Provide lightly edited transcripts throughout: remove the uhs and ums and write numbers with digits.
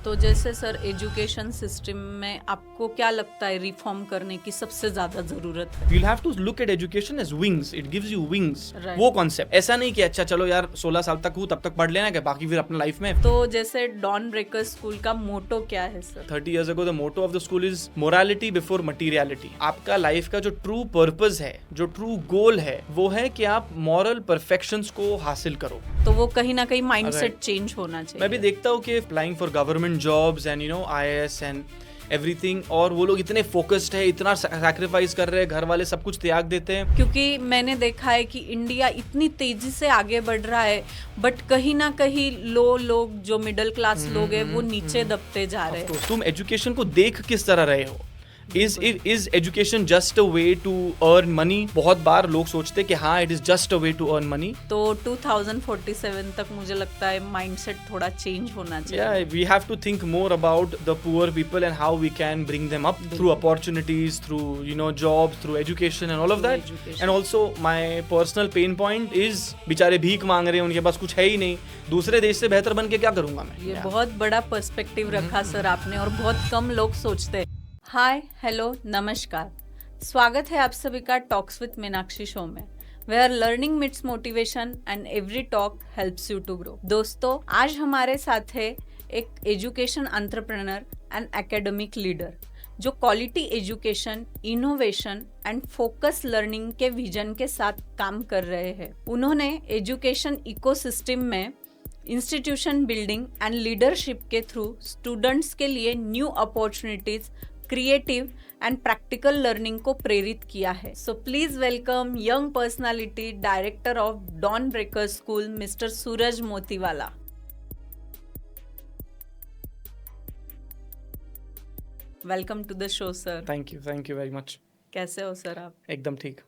तो जैसे sir education system में आपको क्या लगता है रिफॉर्म करने की सबसे ज्यादा जरूरत है? You'll have to look at education as wings. It gives you wings. Right. वो कॉन्सेप्ट ऐसा नहीं कि अच्छा चलो यार 16 साल तक हूँ तब तक पढ़ लेना क्या बाकी फिर अपना लाइफ में। तो जैसे डॉन ब्रेकर स्कूल का मोटो क्या है sir? 30 years ago the motto of the school is morality before materiality. आपका लाइफ का जो ट्रू पर्पस है, जो ट्रू गोल है, वो है कि आप मॉरल परफेक्शंस को हासिल करो। तो वो कहीं ना कहीं माइंडसेट चेंज होना चाहिए। मैं भी देखता हूँ कि applying for government jobs and IAS and everything, और वो लोग इतने फोकस्ड है, इतना सैक्रिफाइस कर रहे हैं, घर वाले सब कुछ त्याग देते हैं। क्योंकि मैंने देखा है कि इंडिया इतनी तेजी से आगे बढ़ रहा है, बट कहीं ना कहीं लोग जो मिडिल क्लास लोग हैं वो नीचे दबते जा रहे हैं। तुम एजुकेशन को देख किस तरह रहे हो? Is education just a way to earn money? बहुत बार लोग सोचते हैं कि हाँ it is just a way to earn money. तो 2047 तक मुझे लगता है माइंडसेट थोड़ा चेंज होना चाहिए। Yeah, we have to think more about the poor people and how we can bring them up through opportunities, through jobs, through education and all of that. And also my personal pain point is बेचारे भीख मांग रहे हैं, उनके पास कुछ है ही नहीं, दूसरे देश से बेहतर बन के क्या करूँगा मैं? ये बहुत बड़ा पर्सपेक्टिव रखा सर आपने, और बहुत कम लोग सोचते हैं। हाय, हेलो, नमस्कार, स्वागत है आप सभी का टॉक्स विद मीनाक्षी शो में, where learning meets motivation and every talk helps you to grow. दोस्तों, आज हमारे साथ है एक education entrepreneur and academic leader जो quality education, innovation and focus learning के विजन के साथ काम कर रहे हैं। उन्होंने एजुकेशन इकोसिस्टम में इंस्टीट्यूशन बिल्डिंग एंड लीडरशिप के थ्रू स्टूडेंट्स के लिए new opportunities, creative and practical learning को प्रेरित किया है। So please welcome young personality, director of Dawn Breaker School, mister Suraj Motiwala. Welcome to the show sir. Thank you very much. कैसे हो sir आप? एकदम ठीक।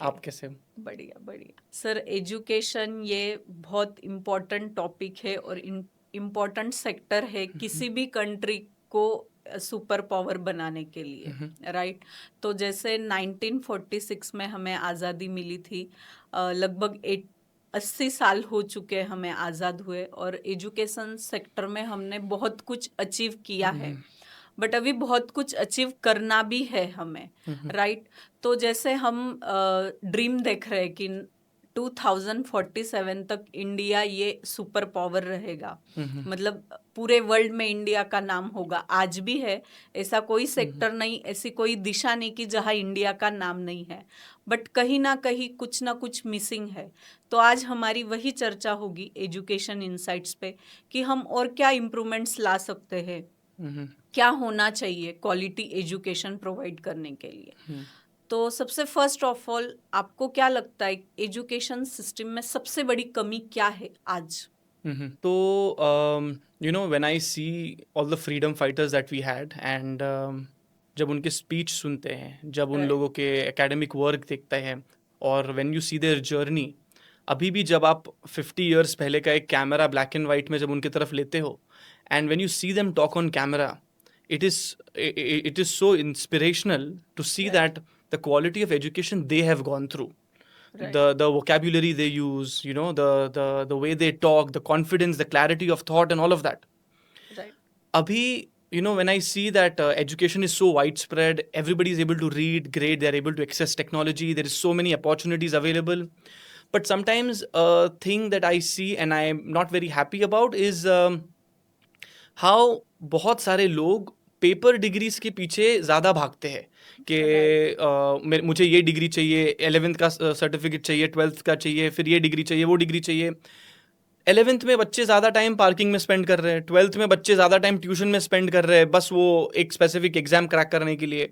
आप कैसे हो? बढ़िया बढ़िया सर। एजुकेशन ये बहुत इम्पोर्टेंट टॉपिक है और इम्पोर्टेंट सेक्टर है किसी भी कंट्री को सुपर पावर बनाने के लिए, राइट? तो जैसे 1946 में हमें आज़ादी मिली थी, लगभग 80 साल हो चुके हमें आज़ाद हुए, और एजुकेशन सेक्टर में हमने बहुत कुछ अचीव किया है, बट अभी बहुत कुछ अचीव करना भी है हमें, राइट? तो जैसे हम ड्रीम देख रहे हैं कि 2047 तक इंडिया ये सुपर पावर रहेगा, मतलब पूरे वर्ल्ड में इंडिया का नाम होगा। आज भी है, ऐसा कोई सेक्टर नहीं, ऐसी कोई दिशा नहीं कि जहाँ इंडिया का नाम नहीं है, बट कहीं ना कुछ मिसिंग है। तो आज हमारी वही चर्चा होगी एजुकेशन इनसाइट्स पे कि हम और क्या इम्प्रूवमेंट्स ला सकते हैं, क्या होना चाहिए क्वालिटी एजुकेशन प्रोवाइड करने के लिए। तो सबसे फर्स्ट ऑफ ऑल, आपको क्या लगता है एजुकेशन सिस्टम में सबसे बड़ी कमी क्या है आज? तो when I see all the freedom fighters that we had and जब उनके स्पीच सुनते हैं, जब उन लोगों के एकेडमिक वर्क देखते हैं, और when you see their journey, अभी भी जब आप 50 years पहले का एक कैमरा ब्लैक एंड वाइट में जब उनकी तरफ लेते हो, and when you see them talk on camera, it is so inspirational to see that the quality of education they have gone through. Right. The vocabulary they use, the way they talk, the confidence, the clarity of thought and all of that. Right. Abhi, when I see that education is so widespread, everybody is able to read, grade, they are able to access technology, there is so many opportunities available. But sometimes a thing that I see and I am not very happy about is how बहुत सारे लोग paper degrees के पीछे ज़्यादा भागते हैं कि मुझे ये डिग्री चाहिए, 11th का सर्टिफिकेट चाहिए, 12th का चाहिए, फिर ये डिग्री चाहिए, वो डिग्री चाहिए। 11th में बच्चे ज़्यादा टाइम पार्किंग में स्पेंड कर रहे हैं, 12th में बच्चे ज़्यादा टाइम ट्यूशन में स्पेंड कर रहे हैं, बस वो एक स्पेसिफिक एग्जाम क्रैक करने के लिए।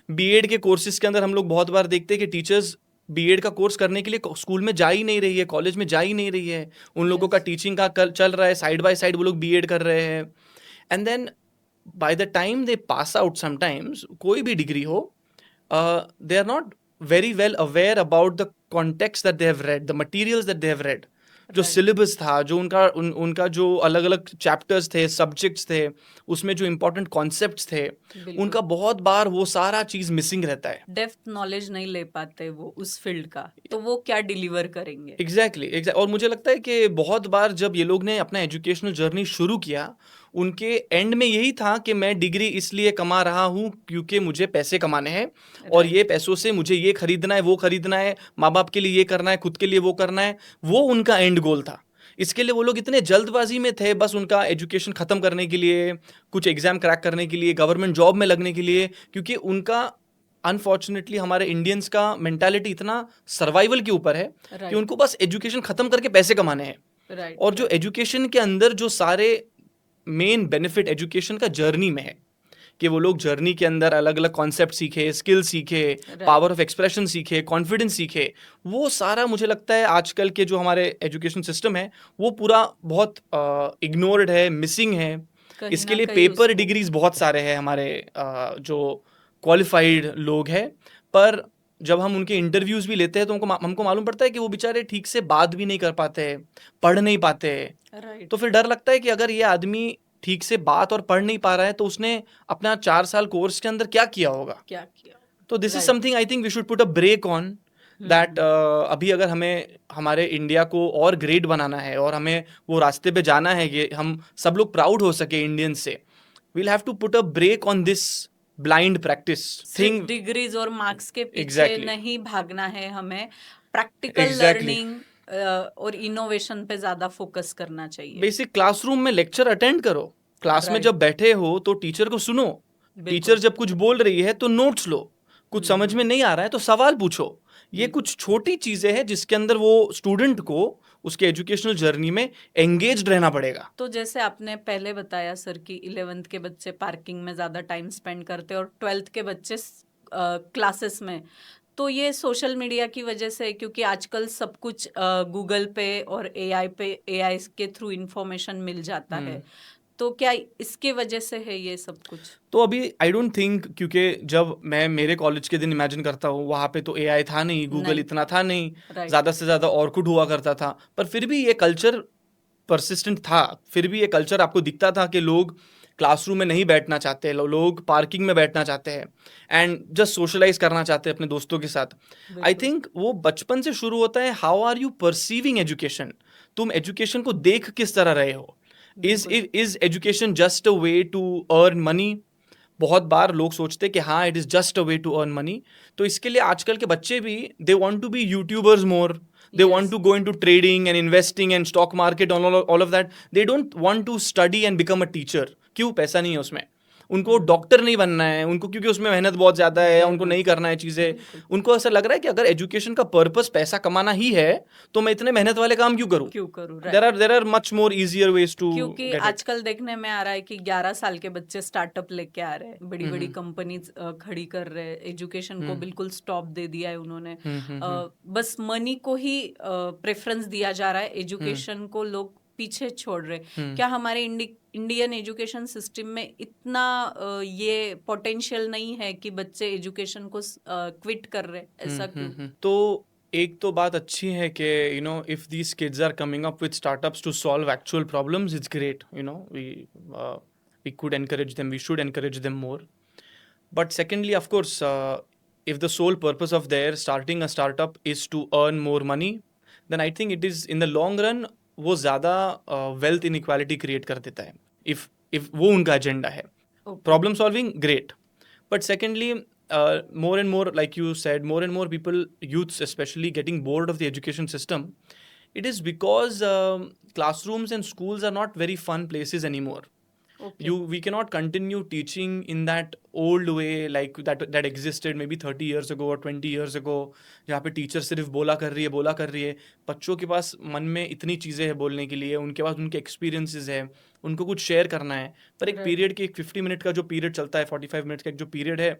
बीएड के कोर्सेज के अंदर हम लोग बहुत बार देखते हैं कि टीचर्स बीएड का कोर्स करने के लिए स्कूल में जा ही नहीं रही है, कॉलेज में जा ही नहीं रही है, उन लोगों का टीचिंग का चल रहा है, साइड बाय साइड वो लोग बीएड कर रहे हैं। And then by the time they pass out, sometimes कोई भी डिग्री हो, they are not very well aware about the context that they have read, the materials that they have read. जो syllabus था, जो उनका जो अलग अलग चैप्टर्स थे, सब्जेक्ट्स थे, उसमें जो इम्पोर्टेंट कॉन्सेप्ट्स थे, उनका बहुत बार वो सारा चीज मिसिंग रहता है। डेप्थ नॉलेज नहीं ले पाते वो उस फील्ड का, तो वो क्या डिलीवर करेंगे? एग्जैक्टली। और मुझे लगता है कि बहुत बार जब ये लोग ने अपना एजुकेशनल जर्नी शुरू किया, उनके एंड में यही था कि मैं डिग्री इसलिए कमा रहा हूँ क्योंकि मुझे पैसे कमाने हैं और ये पैसों से मुझे ये खरीदना है, वो खरीदना है, माँ बाप के लिए ये करना है, खुद के लिए वो करना है, वो उनका एंड गोल था। इसके लिए वो लोग इतने जल्दबाजी में थे, बस उनका एजुकेशन ख़त्म करने के लिए, कुछ एग्ज़ाम क्रैक करने के लिए, गवर्नमेंट जॉब में लगने के लिए, क्योंकि उनका अनफॉर्चुनेटली हमारे इंडियंस का मेंटालिटी इतना सर्वाइवल के ऊपर है कि उनको बस एजुकेशन ख़त्म करके पैसे कमाने हैं। और जो एजुकेशन के अंदर जो सारे मेन बेनिफिट एजुकेशन का जर्नी में है कि वो लोग जर्नी के अंदर अलग अलग कॉन्सेप्ट सीखे, स्किल सीखे, पावर ऑफ एक्सप्रेशन सीखे, कॉन्फिडेंस सीखे, वो सारा मुझे लगता है आजकल के जो हमारे एजुकेशन सिस्टम है वो पूरा बहुत इग्नोर्ड है, मिसिंग है। इसके लिए पेपर डिग्रीज बहुत सारे हैं हमारे जो क्वालिफाइड लोग हैं, पर जब हम उनके इंटरव्यूज भी लेते हैं तो हमको मालूम पड़ता है कि वो बेचारे ठीक से बात भी नहीं कर पाते हैं, पढ़ नहीं पाते हैं। तो फिर डर लगता है कि अगर ये आदमी ठीक से बात और पढ़ नहीं पा रहा है तो उसने अपना 4 साल कोर्स के अंदर क्या किया होगा। तो this is something I think we should put a brake on that. अभी अगर हमें हमारे इंडिया को और ग्रेट बनाना है और हमें वो रास्ते पे जाना है कि हम सब लोग प्राउड हो सके इंडियंस से, we'll have to put a brake on this blind practice thing. Degrees और मार्क्स के पीछे नहीं भागना है, हमें प्रैक्टिकल लर्निंग और इनोवेशन पे ज्यादा फोकस करना चाहिए। बेसिक क्लासरूम में लेक्चर अटेंड करो, क्लास में जब बैठे हो तो टीचर को सुनो, टीचर जब कुछ बोल रही है तो नोट्स लो, कुछ समझ में नहीं आ रहा है तो सवाल पूछो। ये कुछ छोटी चीजें हैं जिसके अंदर वो स्टूडेंट को उसके एजुकेशनल जर्नी में एंगेज्ड रहना पड़ेगा। तो जैसे आपने पहले बताया सर कि 11th के बच्चे पार्किंग में ज्यादा टाइम स्पेंड करते हैं और 12th के बच्चे क्लासेस में, तो ये सोशल मीडिया की वजह से, क्योंकि आजकल सब कुछ गूगल पे और एआई के थ्रू इंफॉर्मेशन मिल जाता है, तो क्या इसके वजह से है ये सब कुछ? तो अभी आई डोंट थिंक, क्योंकि जब मैं मेरे कॉलेज के दिन इमेजिन करता हूँ वहाँ पे तो एआई था नहीं, गूगल इतना था नहीं, ज़्यादा से ज़्यादा ऑर्कुड हुआ करता था, पर फिर भी ये कल्चर परसिस्टेंट था, फिर भी ये कल्चर आपको दिखता था कि लोग क्लासरूम में नहीं बैठना चाहते, लोग पार्किंग में बैठना चाहते हैं एंड जस्ट सोशलाइज करना चाहते हैं अपने दोस्तों के साथ। आई थिंक वो बचपन से शुरू होता है। How are you perceiving education? तुम एजुकेशन को देख किस तरह रहे हो? Is education just a way to earn money? बहुत बार लोग सोचते हैं कि हाँ it is just a way to earn money. तो इसके लिए आजकल के बच्चे भी they want to be YouTubers more, they want to go into trading and investing and stock market, all of that. They don't want to study and become a teacher. क्यों? पैसा नहीं है उसमें। उनको डॉक्टर नहीं बनना है, उनको क्योंकि उसमें मेहनत बहुत ज़्यादा है, उनको नहीं करना है चीज़ें। उनको ऐसा लग रहा है कि अगर एजुकेशन का पर्पस पैसा कमाना ही है तो मैं इतने मेहनत वाले काम क्यों करूँ? There are much more easier ways to क्योंकि आजकल देखने में आ रहा है कि 11 साल के बच्चे स्टार्टअप लेके आ रहे हैं, बड़ी बड़ी कंपनीज खड़ी कर रहे हैं, एजुकेशन को बिल्कुल स्टॉप दे दिया है उन्होंने। बस मनी को ही प्रेफरेंस दिया जा रहा है, एजुकेशन को लोग पीछे छोड़ रहे। क्या हमारे इंडियन एजुकेशन सिस्टम में इतना ये पोटेंशियल नहीं है कि बच्चे एजुकेशन को क्विट कर रहे? ऐसा क्यों? तो एक तो बात अच्छी है कि you know if these kids are coming up with startups to solve actual problems, it's great, you know we could encourage them, we should encourage them more. But secondly of course if the sole purpose of their starting a startup is to earn more money, then I think it is in the long run वो ज़्यादा wealth inequality create कर देता है। If वो उनका agenda है problem solving, great, but secondly more and more, like you said, more and more people, youths especially, getting bored of the education system. It is because classrooms and schools are not very fun places anymore. Okay. We cannot continue teaching in that old way like that existed maybe 30 years ago or 20 years ago, जहाँ पे teacher सिर्फ बोला कर रही है। बच्चों के पास मन में इतनी चीज़ें हैं बोलने के लिए, उनके पास उनके एक्सपीरियंसेस है, उनको कुछ शेयर करना है, पर एक पीरियड के 50 मिनट का जो पीरियड चलता है, 45 मिनट का एक जो पीरियड है,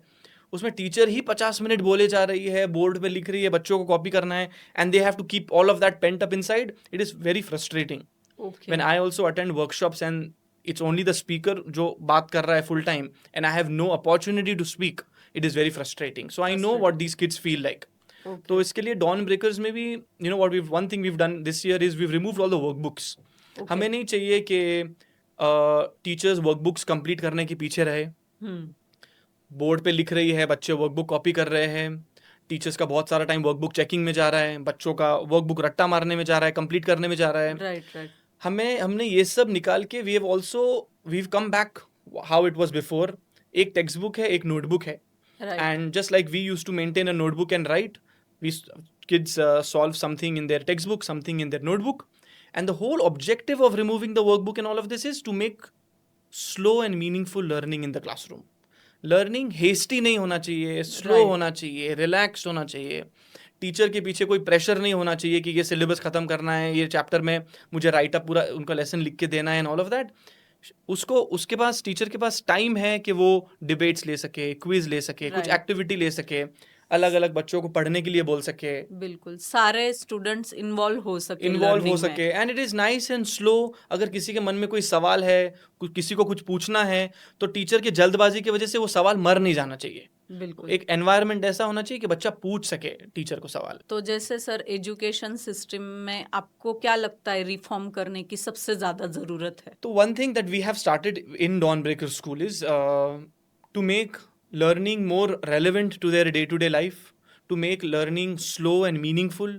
उसमें टीचर ही 50 मिनट बोले जा रही है, बोर्ड पे लिख रही है, बच्चों को कॉपी करना है, and they have to keep all of that pent up inside. It is very frustrating. When I also attend workshops and it's only the speaker जो बात कर रहा है full time and I have no opportunity to speak, it is very frustrating. So I know what these kids feel like. Okay. तो इसके लिए Dawn Breakers में भी you know what one thing we've done this year is we've removed all the workbooks. Okay. हमें नहीं चाहिए कि teachers workbooks complete करने के पीछे रहे। बोर्ड पे लिख रही है, बच्चे वर्कबुक कॉपी कर रहे हैं, टीचर्स का बहुत सारा टाइम वर्कबुक चेकिंग में जा रहा है, बच्चों का वर्कबुक रट्टा मारने में जा रहा है, कंप्लीट करने में जा रहा है। राइट। हमने ये सब निकाल के we have also we've come back how it was before. एक टेक्स्ट बुक है, एक नोटबुक है, Right. and just like we used to maintain a notebook and write, kids solve something in their textbook, something in their notebook, and the whole objective of removing the workbook and all of this is to make slow and meaningful learning in the classroom. Learning hasty नहीं होना चाहिए, slow Right. होना चाहिए, relaxed होना चाहिए. Teacher के पीछे कोई प्रेशर नहीं होना चाहिए कि ये सिलेबस खत्म करना है, ये चैप्टर में मुझे राइट अप पूरा उनका लेसन लिख के देना है एंड ऑल ऑफ दैट. उसको उसके पास टीचर के पास टाइम है कि वो डिबेट्स ले सके, क्विज ले सके, कुछ Right. एक्टिविटी ले सके, अलग अलग बच्चों को पढ़ने के लिए बोल सके, बिल्कुल सारे स्टूडेंट्स इन्वॉल्व हो सके इन्वॉल्व हो learning में. सके. And it is nice and slow. अगर किसी के मन में कोई सवाल है, किसी को कुछ पूछना है, तो टीचर की जल्दबाजी की वजह से वो सवाल मर नहीं जाना चाहिए. बिल्कुल. एक एनवायरनमेंट ऐसा होना चाहिए कि बच्चा पूछ सके टीचर को सवाल. तो जैसे सर एजुकेशन सिस्टम में आपको क्या लगता है रिफॉर्म करने की सबसे ज्यादा जरूरत है? So one thing that we have started in Dawnbreaker School is to make learning more relevant to their day-to-day life, to make learning slow and meaningful.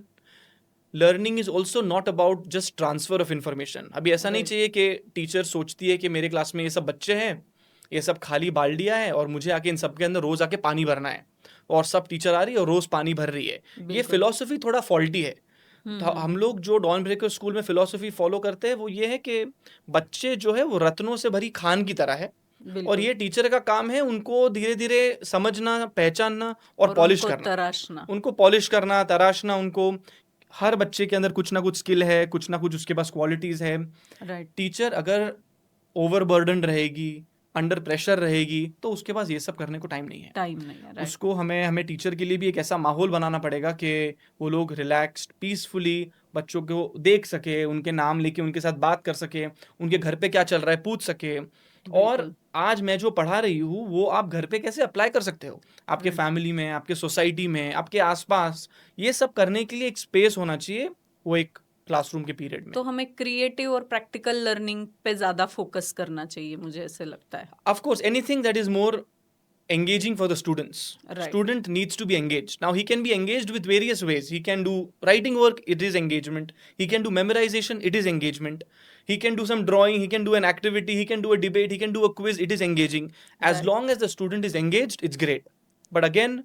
Learning is also not about just transfer of information. अभी ऐसा नहीं Right. चाहिए कि teacher सोचती है कि मेरे class में ये सब बच्चे हैं, ये सब खाली बाल्टियाँ हैं और मुझे आके इन सब के अंदर रोज आके पानी भरना है, और सब टीचर आ रही है और रोज पानी भर रही है. ये बिल्कुल. फिलॉसफी थोड़ा फॉल्टी है. तो हम लोग जो डॉन ब्रेकर स्कूल में फिलॉसफी फॉलो करते हैं वो ये है कि बच्चे जो है वो रत्नों से भरी खान की तरह है, और बिल्कुल. ये टीचर का काम है उनको धीरे धीरे समझना, पहचानना और पॉलिश उनको करना. तराशना. उनको पॉलिश करना, तराशना. उनको हर बच्चे के अंदर कुछ ना कुछ स्किल है, कुछ ना कुछ उसके पास क्वालिटीज है. राइट. टीचर अगर ओवरबर्डन रहेगी, अंडर प्रेशर रहेगी, तो उसके पास ये सब करने को टाइम नहीं है. टाइम नहीं है. राइट. उसको हमें टीचर के लिए भी एक ऐसा माहौल बनाना पड़ेगा कि वो लोग रिलैक्स्ड, पीसफुली बच्चों को देख सके, उनके नाम लेके उनके साथ बात कर सके, उनके घर पे क्या चल रहा है पूछ सके. और बिल्कुल. आज मैं जो पढ़ा रही हूँ वो आप घर पे कैसे अप्लाई कर सकते हो, आपके फैमिली में, आपके सोसाइटी में, आपके आसपास. ये सब करने के लिए एक स्पेस होना चाहिए वो एक क्लासरूम के पीरियड में. तो हमें क्रिएटिव और प्रैक्टिकल लर्निंग पे ज्यादा फोकस करना चाहिए, मुझे ऐसे लगता है. Of course, anything that is more engaging for the students. Right. Student needs to be engaged. Now, he can be engaged with various ways. He can do writing work, it is engagement. He can do memorization, it is engagement. He can do some drawing, he can do an activity, he can do a debate, he can do a quiz, it is engaging. As Right. long as the student is engaged, it's great. But again,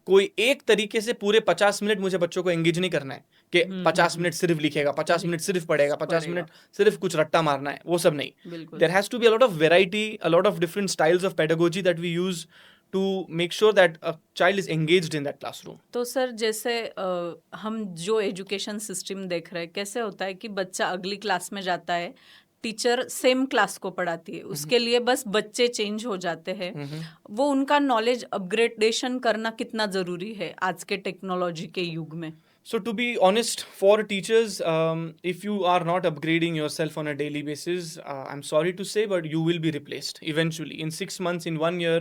कोई एक तरीके से पूरे 50 minute मुझे बच्चों को engage नहीं करना है कि 50 मिनट सिर्फ लिखेगा, 50 मिनट सिर्फ पढ़ेगा, 50 पढ़ेगा. मिनट सिर्फ कुछ रट्टा मारना है, वो सब नहीं. बिल्कुल. There has to be a lot of variety, a lot of different styles of pedagogy that we use to make sure that a child is engaged in that classroom. तो सर जैसे हम जो एजुकेशन सिस्टम देख रहे हैं, कैसे होता है कि बच्चा अगली क्लास में जाता है, टीचर सेम क्लास को पढ़ाती है, उसके लिए बस बच्चे चेंज हो जाते हैं. वो उनका नॉलेज अपग्रेडेशन करना कितना जरूरी है आज के टेक्नोलॉजी के युग में? So to be honest, for teachers, if you are not upgrading yourself on a daily basis, I'm sorry to say, but you will be replaced eventually. In 6 months, in 1 year,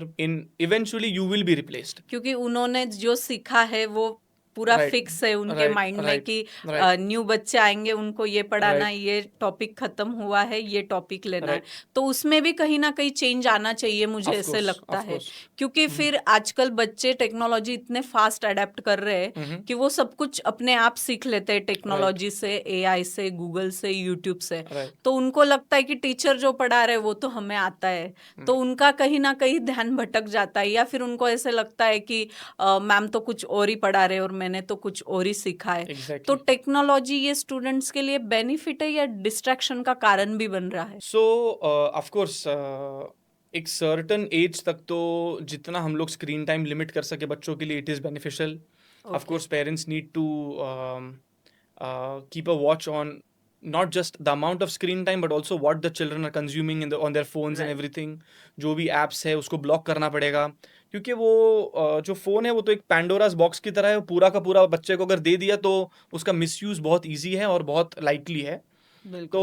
eventually you will be replaced. क्योंकि उन्होंने जो सीखा है वो पूरा Right. Fix है उनके Right. Mind में Right. कि Right. न्यू बच्चे आएंगे, उनको ये पढ़ाना है, Right. ये टॉपिक खत्म हुआ है, ये टॉपिक लेना है. Right. तो उसमें भी कहीं ना कहीं चेंज आना चाहिए, मुझे Of ऐसे course, लगता of है. course. क्योंकि फिर आजकल बच्चे टेक्नोलॉजी इतने फास्ट अडेप्ट कर रहे हैं कि वो सब कुछ अपने आप सीख लेते हैं टेक्नोलॉजी से, एआई से, गूगल से, यूट्यूब से. Right. तो उनको लगता है कि टीचर जो पढ़ा रहे वो तो हमें आता है, तो उनका कहीं ना कहीं ध्यान भटक जाता है, या फिर उनको ऐसे लगता है कि मैम तो कुछ और ही पढ़ा रहे और मैंने तो कुछ और ही सीखा है. Exactly. तो टेक्नोलॉजी ये स्टूडेंट्स के लिए बेनिफिट है या डिस्ट्रैक्शन का कारण भी बन रहा है? So, of course, एक सर्टन एज तक तो जितना हम लोग स्क्रीन टाइम लिमिट कर सके बच्चों के लिए, it is beneficial. Of course, parents need to keep a watch on not just the amount of screen time, but also what the children are consuming on their phones and Right. everything. जो भी apps है उसको block करना पड़ेगा, क्योंकि वो जो phone है वो तो एक पैंडोरास बॉक्स की तरह है. पूरा का पूरा बच्चे को अगर दे दिया तो उसका मिसयूज़ बहुत ईजी है और बहुत लाइकली है. तो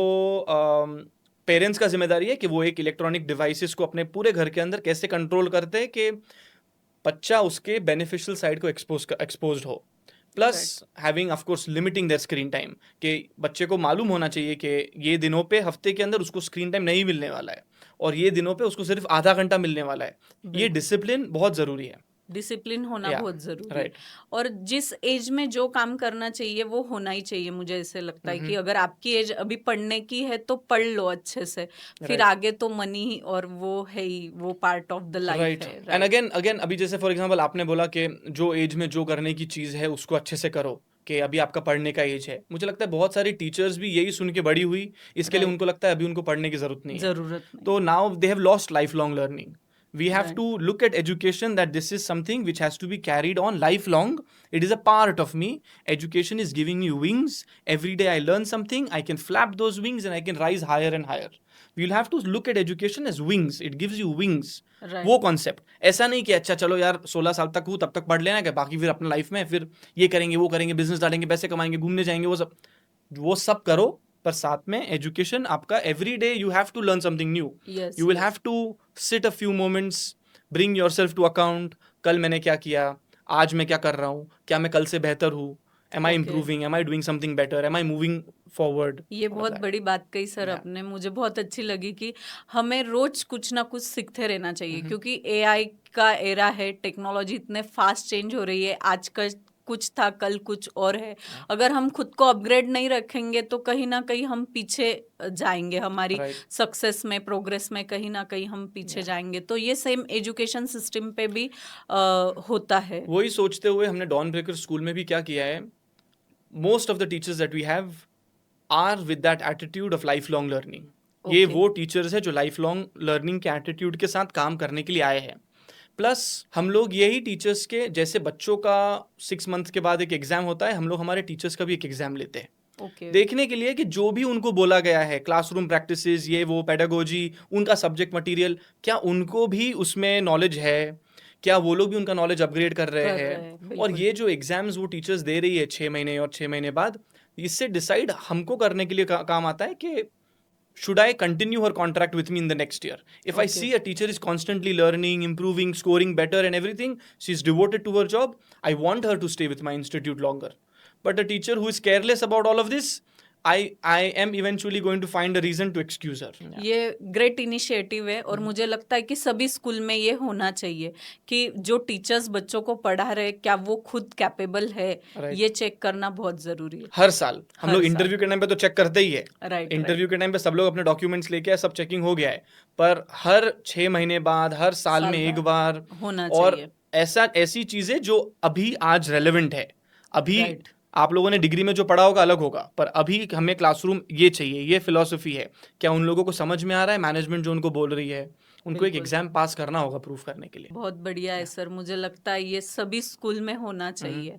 पेरेंट्स का जिम्मेदारी है कि वो एक इलेक्ट्रॉनिक डिवाइसेस को अपने पूरे घर के अंदर कैसे कंट्रोल करते हैं कि बच्चा उसके बेनिफिशियल साइड को एक्सपोज्ड हो. Plus having of course limiting their screen time, कि बच्चे को मालूम होना चाहिए कि ये दिनों पे हफ्ते के अंदर उसको स्क्रीन टाइम नहीं मिलने वाला है और ये दिनों पे उसको सिर्फ आधा घंटा मिलने वाला है. ये डिसिप्लिन बहुत ज़रूरी है. डिसिप्लिन होना Yeah, बहुत जरूरी है। right. और जिस एज में जो काम करना चाहिए वो होना ही चाहिए। मुझे ऐसे लगता है कि अगर आपकी एज अभी पढ़ने की है तो पढ़ लो अच्छे से, फिर Right. आगे तो मनी और वो है ही, वो part of the life right है। एंड राइट, अगेन अभी जैसे फॉर एग्जांपल आपने बोला कि जो एज में जो करने की चीज है उसको अच्छे से करो, कि अभी आपका पढ़ने का एज है। मुझे लगता है बहुत सारी टीचर्स भी यही सुन के बड़ी हुई, इसके लिए Right. उनको लगता है अभी उनको पढ़ने की जरूरत नहीं है। जरूरत नहीं। तो now they have lost lifelong learning. We have Right. to look at education that this is something which has to be carried on lifelong. It is a part of me. Education is giving me wings. Every day I learn something, I can flap those wings and I can rise higher and higher. We'll have to look at education as wings. It gives you wings. Right. वो concept, ऐसा नहीं कि अच्छा चलो यार 16 साल तक हूँ तब तक पढ़ लेना, क्या बाकी फिर अपना लाइफ में फिर ये करेंगे वो करेंगे, बिजनेस डालेंगे, पैसे कमाएंगे, घूमने जाएंगे, वो सब करो, पर साथ में एजुकेशन आपका every day you have to learn something new. Yes, you will yes. Have to sit a few moments, bring yourself to account, कल मैंने क्या किया, आज मैं क्या कर रहा हूँ, क्या मैं कल से बेहतर हूँ, am I Okay. Improving, am I doing something better, am I moving forward. ये बहुत बड़ी बात कही सर Yeah. आपने, मुझे बहुत अच्छी लगी कि हमें रोज कुछ ना कुछ सीखते रहना चाहिए, क्योंकि एआई का एरा है, टेक्नोलॉजी इतने फास्ट चेंज हो रही है, आज का कुछ था कल कुछ और है। अगर हम खुद को अपग्रेड नहीं रखेंगे तो कहीं ना कहीं हम पीछे जाएंगे, हमारी Right. सक्सेस में, प्रोग्रेस में कहीं ना कहीं हम पीछे जाएंगे। तो ये सेम एजुकेशन सिस्टम पे भी होता है। वही सोचते हुए हमने डॉन ब्रेकर स्कूल में भी क्या किया है, most of the teachers that we have are with that attitude of lifelong learning. ये Okay. वो टीचर्स है जो लाइफ लॉन्ग लर्निंग के एटीट्यूड के साथ काम करने के लिए आए हैं। प्लस हम लोग यही टीचर्स के, जैसे बच्चों का 6 मंथ के बाद एक एग्जाम होता है, हम लोग हमारे टीचर्स का भी एक एग्जाम लेते हैं, ओके, देखने के लिए कि जो भी उनको बोला गया है, क्लासरूम प्रैक्टिसेस, ये वो पेडागोजी, उनका सब्जेक्ट मटेरियल, क्या उनको भी उसमें नॉलेज है, क्या वो लोग भी उनका नॉलेज अपग्रेड कर रहे कर रहे हैं। हैं, और बिल्कुल। ये जो एग्जाम्स वो टीचर्स दे रही है 6 महीने और 6 महीने बाद, इससे डिसाइड हमको करने के लिए काम आता है कि should I continue her contract with me in the next year? If I Okay. see a teacher is constantly learning, improving, scoring better and everything, she's devoted to her job, I want her to stay with my institute longer. But a teacher who is careless about all of this, I am eventually going to find a reason to excuse her. ये great initiative है, और मुझे लगता है कि सभी school में ये होना चाहिए कि जो टीचर्स बच्चों को पढ़ा रहे क्या वो खुद कैपेबल है, Right. ये चेक करना बहुत जरूरी है। हर साल हम हर लोग साल। इंटरव्यू के टाइम पे तो चेक करते ही है। राइट, इंटरव्यू के टाइम पे सब लोग अपने डॉक्यूमेंट्स लेके आए, सब चेकिंग हो गया है, पर हर 6 महीने बाद, हर साल साल में एक बाद बार होना और चाहिए। ऐसी चीजें जो अभी आज रेलेवेंट है। अभी Right. आप लोगों ने डिग्री में जो पढ़ा होगा अलग होगा, पर अभी हमें क्लासरूम ये चाहिए, ये फिलॉसफी है, क्या उन लोगों को समझ में आ रहा है, मैनेजमेंट जो उनको बोल रही है, उनको एक बिल्कुल। एग्जाम पास करना होगा प्रूफ करने के लिए। बहुत बढ़िया है सर, मुझे लगता है ये सभी स्कूल में होना चाहिए।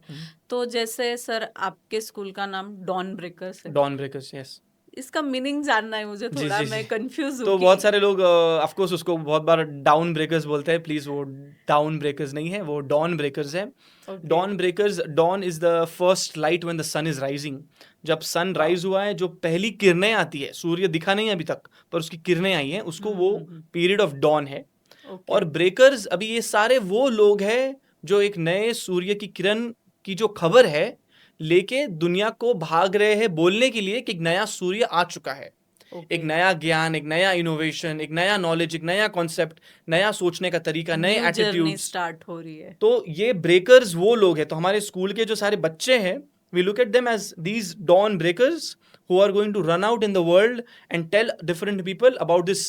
तो जैसे सर आपके स्कूल का नाम डॉन ब्रेकर्स है, डॉन ब्रेकर्स, यस। इसका मीनिंग जानना है मुझे जी, थोड़ा, जी, मैं जी। कंफ्यूज हूँ तो कि- बहुत सारे लोग ऑफ कोर्स उसको बहुत बार डाउन ब्रेकर्स बोलते हैं, प्लीज वो डाउन ब्रेकर्स नहीं है, वो डॉन ब्रेकर्स है। Okay. Dawn breakers, dawn is the first light when the sun is rising. जब सन राइज हुआ है, जो पहली किरणें आती है, सूर्य दिखा नहीं है अभी तक पर उसकी किरणें आई हैं, उसको वो पीरियड ऑफ डॉन है। Okay. और ब्रेकर्स, अभी ये सारे वो लोग हैं जो एक नए सूर्य की किरण की जो खबर है लेके दुनिया को भाग रहे हैं बोलने के लिए कि एक नया सूर्य आ चुका है। Okay. एक नया ज्ञान, एक नया इनोवेशन, एक नया नॉलेज, एक नया कॉन्सेप्ट, नया सोचने का तरीका, नए New journey एटीट्यूड स्टार्ट हो रही है। तो ये ब्रेकर्स वो लोग हैं। तो हमारे स्कूल के जो सारे बच्चे हैं, we look at them as these dawn breakers who are going to run out in the world and tell different people about this,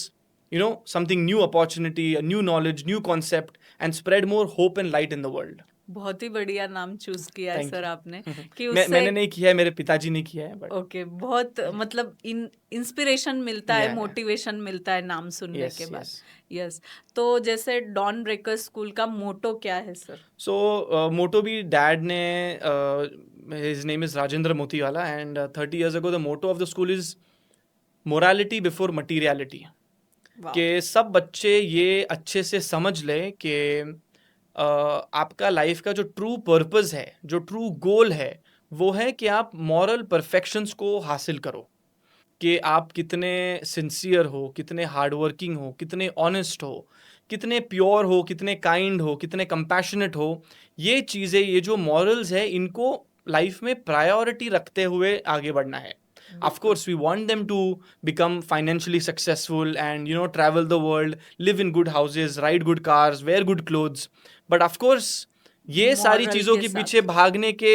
you know, something new opportunity, a new knowledge, new concept, and spread more hope and light in the world. बहुत ही बढ़िया नाम choose किया है Thank sir you. आपने कि मैंने उससे नहीं किया है, मेरे पिताजी ने किया है, but ओके, बहुत मतलब इंस्पिरेशन मिलता है, Yeah, yeah. मोटिवेशन मिलता है नाम सुनने Yes, के बाद। yes. यस, तो जैसे डॉन ब्रेकर स्कूल का मोटो क्या है सर? So motto भी डैड ने, his name is Rajendra Motiwala, and 30 years ago the motto of the school is morality before materiality. वाह, कि सब बच्चे ये अच्छे से समझ लें कि आपका लाइफ का जो ट्रू पर्पस है, जो ट्रू गोल है, वो है कि आप मॉरल परफेक्शंस को हासिल करो, कि आप कितने सिंसियर हो, कितने हार्डवर्किंग हो, कितने ऑनेस्ट हो, कितने प्योर हो, कितने काइंड हो, कितने कंपैशनेट हो। ये चीज़ें, ये जो मॉरल्स है, इनको लाइफ में प्रायोरिटी रखते हुए आगे बढ़ना है। Of course, we want them to become financially successful and travel the world, live in good houses, ride good cars, wear good clothes. But of course, ये सारी Moral चीजों के के साथ। पीछे भागने के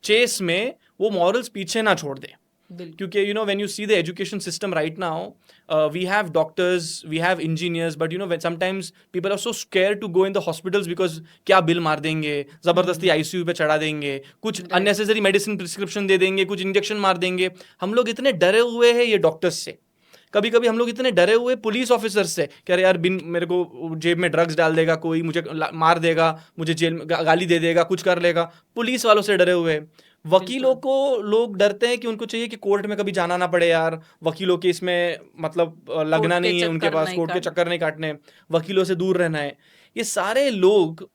चेस में वो मॉरल्स पीछे ना छोड़ दे. बिल्कुल क्योंकि when you see the education system right now, we have doctors, we have engineers, but when sometimes people are so scared to go in the hospitals because क्या बिल मार देंगे, जबरदस्ती ICU पे चढ़ा देंगे, कुछ Right. unnecessary मेडिसिन प्रिस्क्रिप्शन दे देंगे, कुछ इंजेक्शन मार देंगे. हम लोग इतने डरे हुए हैं ये डॉक्टर्स से. कभी कभी हम लोग इतने डरे हुए पुलिस ऑफिसर से कि अरे यार बिन मेरे को जेब में ड्रग्स डाल देगा कोई, मुझे मार देगा, मुझे जेल में गाली दे देगा, कुछ कर लेगा. पुलिस वालों से डरे हुए. वकीलों को लोग डरते हैं कि उनको चाहिए कि कोर्ट में कभी जाना ना पड़े यार, वकीलों के इसमें मतलब लगना कोर्ट के नहीं है उनके चक्कर पास, नहीं कोर्ट के काटने। चक्कर नहीं काटने, वकीलों से दूर रहना है. ये सारे लोग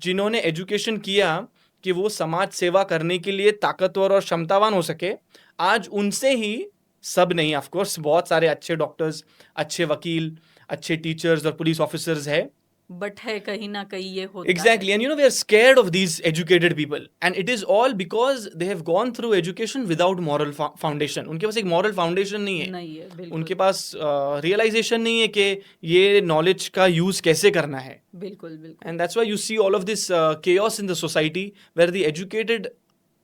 जिन्होंने एजुकेशन किया कि वो समाज सेवा करने के लिए ताकतवर और क्षमतावान हो सके, आज उनसे ही, सब नहीं ऑफ कोर्स, बहुत सारे अच्छे डॉक्टर्स, अच्छे वकील, अच्छे टीचर्स और पुलिस ऑफिसर्स है. बट है कहीं ना कहीं ये होता Exactly, है। and we are scared of these educated people, and it is all because they have gone through education without moral foundation. उनके पास एक moral foundation नहीं है. नहीं है बिल्कुल उनके पास realization नहीं है कि ये knowledge का use कैसे करना है. बिल्कुल बिल्कुल And that's why you see all of this chaos in the society where the educated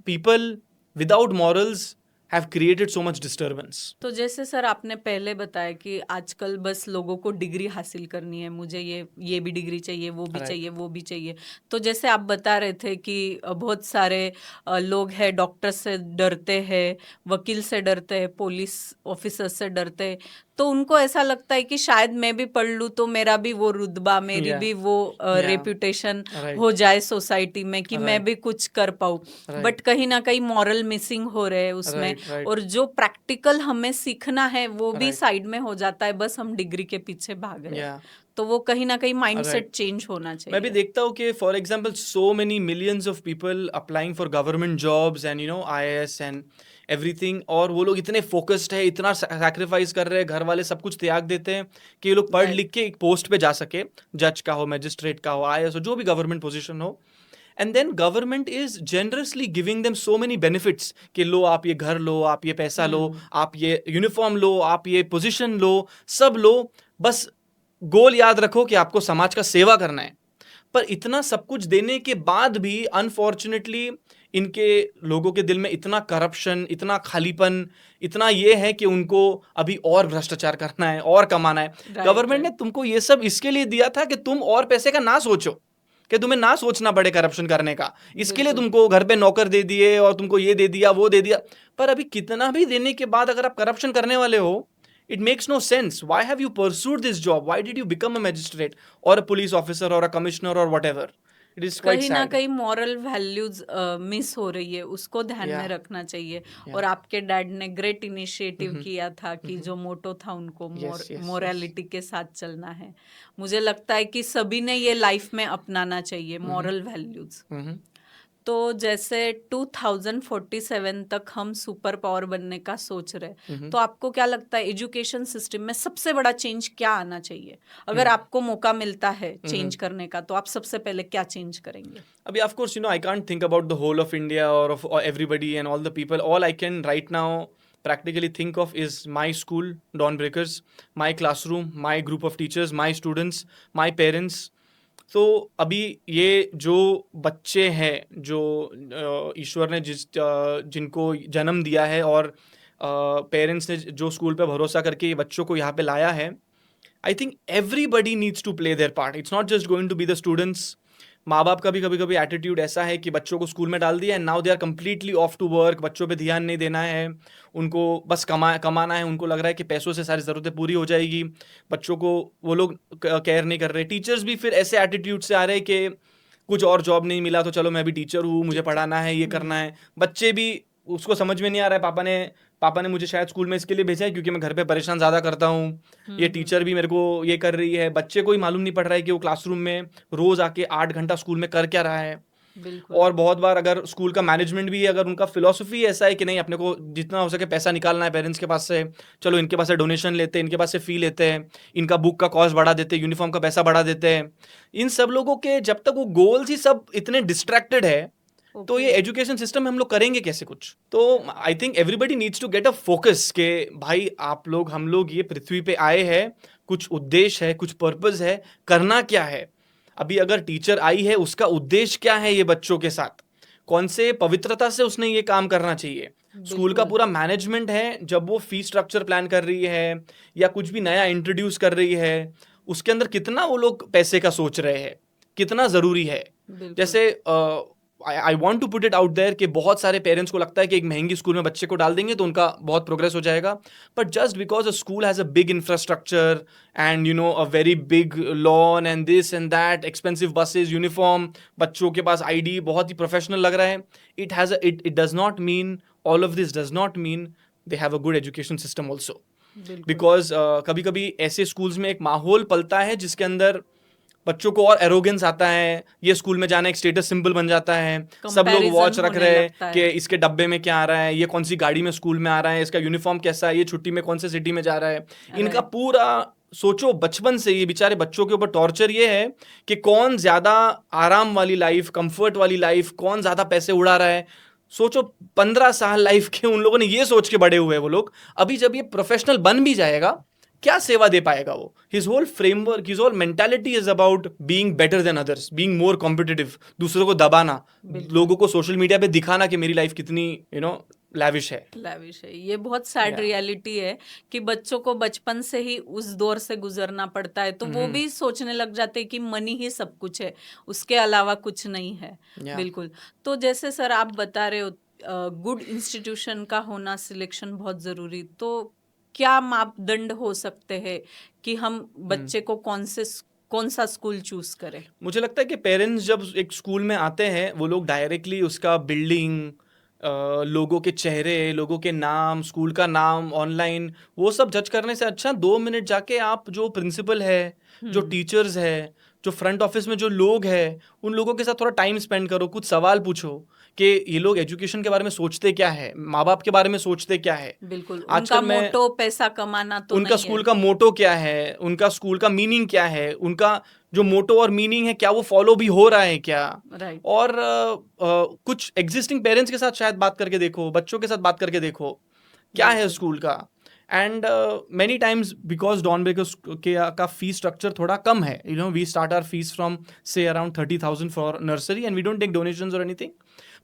people without morals have created so much disturbance. तो जैसे सर आपने पहले बताया कि आजकल बस लोगों को डिग्री हासिल करनी है, मुझे ये भी डिग्री चाहिए, वो भी Right. चाहिए, वो भी चाहिए. तो जैसे आप बता रहे थे कि बहुत सारे लोग हैं डॉक्टर से डरते हैं, वकील से डरते हैं, पुलिस ऑफिसर से डरते हैं. तो उनको ऐसा लगता है कि शायद मैं भी पढ़ लूँ तो मेरा भी वो रुतबा, मेरी Yeah. भी वो Yeah. Reputation Right. हो जाए सोसाइटी में कि मैं Right. भी कुछ कर पाऊँ. Right. बट कहीं ना कहीं मॉरल मिसिंग हो रहे हैं उसमें. Right, right. और जो प्रैक्टिकल हमें सीखना है वो भी Right. साइड में हो जाता है, बस हम डिग्री के पीछे भाग रहे हैं. Yeah. तो वो कहीं ना कहीं माइंडसेट Right. चेंज होना चाहिए. मैं भी देखता हूँ कि for example so many millions of people applying for government jobs and IAS and everything, और वो लोग इतने फोकस्ड है, इतना सैक्रिफाइस कर रहे हैं, घर वाले सब कुछ त्याग देते हैं कि ये लोग पढ़ Right. लिख के एक पोस्ट पे जा सके, जज का हो, मैजिस्ट्रेट का हो, IAS हो, जो भी गवर्नमेंट पोजीशन हो. And then government is generously giving them so many benefits कि लो आप ये घर लो, आप ये पैसा लो, आप ये यूनिफॉर्म लो, आप ये पोजीशन लो, सब लो, बस गोल याद रखो कि आपको समाज का सेवा करना है. पर इतना सब कुछ देने के बाद भी अनफॉर्चुनेटली इनके लोगों के दिल में इतना करप्शन, इतना खालीपन, इतना ये है कि उनको अभी और भ्रष्टाचार करना है और कमाना है. Right, गवर्नमेंट ने right. तुमको ये सब इसके लिए दिया था कि तुम और पैसे का ना सोचो, कि तुम्हें ना सोचना पड़े करप्शन करने का. इसके लिए बिल्कुल. तुमको घर पे नौकर दे दिए और तुमको ये दे दिया, वो दे दिया. पर अभी कितना भी देने के बाद अगर आप करप्शन करने वाले हो, it makes no sense. Why have you pursued this job? Why did you become a magistrate or a police officer or a commissioner or whatever? It is quite कहीं ना sad. कहीं मॉरल वैल्यूज मिस हो रही है, उसको ध्यान Yeah. में रखना चाहिए. Yeah. और आपके डैड ने ग्रेट इनिशिएटिव किया था कि जो मोटो था उनको Yes, yes, मोरालिटी के साथ चलना है. मुझे लगता है कि सभी ने ये लाइफ में अपनाना चाहिए मॉरल वैल्यूज. Mhm. तो जैसे 2047 तक हम सुपर पावर बनने का सोच रहे हैं, तो आपको क्या लगता है एजुकेशन सिस्टम में सबसे बड़ा चेंज क्या आना चाहिए? अगर आपको मौका मिलता है चेंज करने का, तो आप सबसे पहले क्या चेंज करेंगे? Abhi, of course, I can't think about the whole of India or of everybody and all the people. All I can right now practically think of is my school, Dawnbreakers, my classroom, my group of teachers, my students, my parents. तो अभी ये जो बच्चे हैं जो ईश्वर ने जिनको जन्म दिया है और पेरेंट्स ने जो स्कूल पे भरोसा करके ये बच्चों को यहाँ पे लाया है, I think everybody needs to play their part. It's not just going to be the students. माँ बाप का भी कभी कभी एटीट्यूड ऐसा है कि बच्चों को स्कूल में डाल दिया and now they are completely off to work. बच्चों पे ध्यान नहीं देना है, उनको बस कमाना है. उनको लग रहा है कि पैसों से सारी ज़रूरतें पूरी हो जाएगी. बच्चों को वो लोग केयर नहीं कर रहे. टीचर्स भी फिर ऐसे एटीट्यूड से आ रहे हैं कि कुछ और जॉब नहीं मिला तो चलो मैं भी टीचर हूँ, मुझे पढ़ाना है, ये करना है. बच्चे भी, उसको समझ में नहीं आ रहा है पापा ने मुझे शायद स्कूल में इसके लिए भेजा है क्योंकि मैं घर पे परेशान ज़्यादा करता हूँ. ये टीचर भी मेरे को ये कर रही है. बच्चे को ही मालूम नहीं पड़ रहा है कि वो क्लासरूम में रोज़ आके 8 घंटा स्कूल में कर क्या रहा है. बिल्कुल. और बहुत बार अगर स्कूल का मैनेजमेंट भी, अगर उनका फिलॉसफी ऐसा है कि नहीं अपने को जितना हो सके पैसा निकालना है पेरेंट्स के पास से, चलो इनके पास से डोनेशन लेते हैं, इनके पास से फ़ी लेते हैं, इनका बुक का कॉस्ट बढ़ा देते हैं, यूनिफॉर्म का पैसा बढ़ा देते हैं. इन सब लोगों के जब तक वो गोल्स ही सब इतने डिस्ट्रैक्टेड है, तो ये एजुकेशन सिस्टम में हम लोग करेंगे कैसे कुछ? तो I think everybody needs to get a focus के भाई आप लोग हम लोग ये पृथ्वी पे आए हैं, कुछ उद्देश्य है, कुछ पर्पस है, करना क्या है? अभी अगर टीचर आई है उसका उद्देश्य क्या है ये बच्चों के साथ? कौन से पवित्रता से उसने ये काम करना चाहिए? स्कूल का पूरा मैनेजमेंट है, जब वो फीस स्ट्रक्चर प्लान कर रही है या कुछ भी नया इंट्रोड्यूस कर रही है, उसके अंदर कितना वो लोग पैसे का सोच रहे हैं, कितना जरूरी है? जैसे I want to put it out there कि बहुत सारे पेरेंट्स को लगता है कि एक महंगी स्कूल में बच्चे को डाल देंगे तो उनका बहुत प्रोग्रेस हो जाएगा, but just because a school has a big infrastructure and a very big lawn and this and that, expensive buses, uniform, बच्चों के पास आईडी बहुत ही प्रोफेशनल लग रहा है, it does not mean, all of this does not mean they have a good education system also. Because कभी कभी ऐसे schools में एक माहौल पलता है जिसके अंदर बच्चों को और एरोगेंस आता है, ये स्कूल में जाना एक स्टेटस सिंबल बन जाता है, सब लोग वॉच रख रहे हैं कि इसके डब्बे में क्या आ रहा है, ये कौन सी गाड़ी में स्कूल में आ रहा है, इसका यूनिफॉर्म कैसा है, ये छुट्टी में कौन से सिटी में जा रहा है। इनका पूरा सोचो बचपन से ये बेचारे बच्चों के ऊपर टॉर्चर ये है कि कौन ज्यादा आराम वाली लाइफ, कंफर्ट वाली लाइफ, कौन ज्यादा पैसे उड़ा रहा है। सोचो 15 साल लाइफ के उन लोगों ने ये सोच के बड़े हुए वो लोग, अभी जब ये प्रोफेशनल बन भी जाएगा क्या सेवा दे पाएगा वो? His whole framework, his whole mentality is about being better than others, being more competitive, दूसरों को दबाना, लोगों को सोशल मीडिया पे दिखाना कि मेरी लाइफ कितनी लैविश है। ये बहुत सैड रियलिटी है कि बच्चों को बचपन से ही उस दौर से गुजरना पड़ता है, तो वो भी सोचने लग जाते हैं कि मनी ही सब कुछ है, उसके अलावा कुछ नहीं है। बिल्कुल। तो जैसे सर आप बता रहे हो गुड इंस्टीट्यूशन का होना, सिलेक्शन बहुत जरूरी, तो क्या मापदंड हो सकते हैं कि हम बच्चे को कौन सा स्कूल चूज करें? मुझे लगता है कि पेरेंट्स जब एक स्कूल में आते हैं वो लोग डायरेक्टली उसका बिल्डिंग, लोगों के चेहरे, लोगों के नाम, स्कूल का नाम, ऑनलाइन, वो सब जज करने से अच्छा 2 मिनट जाके आप जो प्रिंसिपल है, जो टीचर्स है, जो फ्रंट ऑफिस में जो लोग हैं, उन लोगों के साथ थोड़ा टाइम स्पेंड करो, कुछ सवाल पूछो कि ये लोग एजुकेशन के बारे में सोचते क्या है, माँ बाप के बारे में सोचते क्या है। बिल्कुल। उनका मोटो पैसा कमाना तो उनका स्कूल का मोटो क्या है, उनका स्कूल का मीनिंग क्या है, उनका जो मोटो और मीनिंग है क्या वो फॉलो भी हो रहा है क्या। और कुछ एग्जिस्टिंग पेरेंट्स के साथ शायद बात करके देखो, बच्चों के साथ बात करके देखो क्या है स्कूल का। And many times because Dawn Breaker का फीस स्ट्रक्चर थोड़ा कम है, we start our fees from से around 30,000 for nursery and we don't take donations और एनीथिंग।